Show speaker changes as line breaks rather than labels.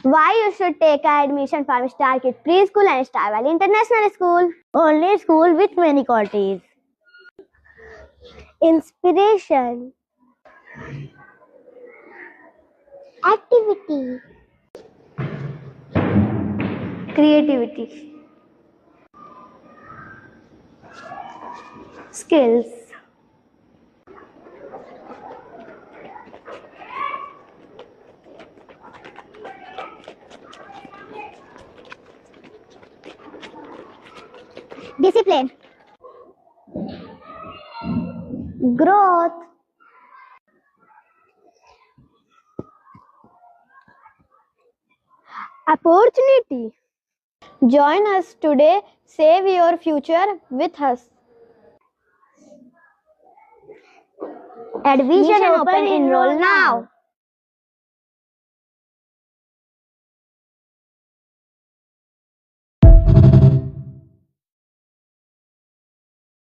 Why you should take admission from Star Kids Preschool and Star Valley International School?
Only school with many qualities.
Inspiration, activity, creativity, skills, discipline, growth, opportunity. Join us today. Save your future with us. Admission open. Enroll now.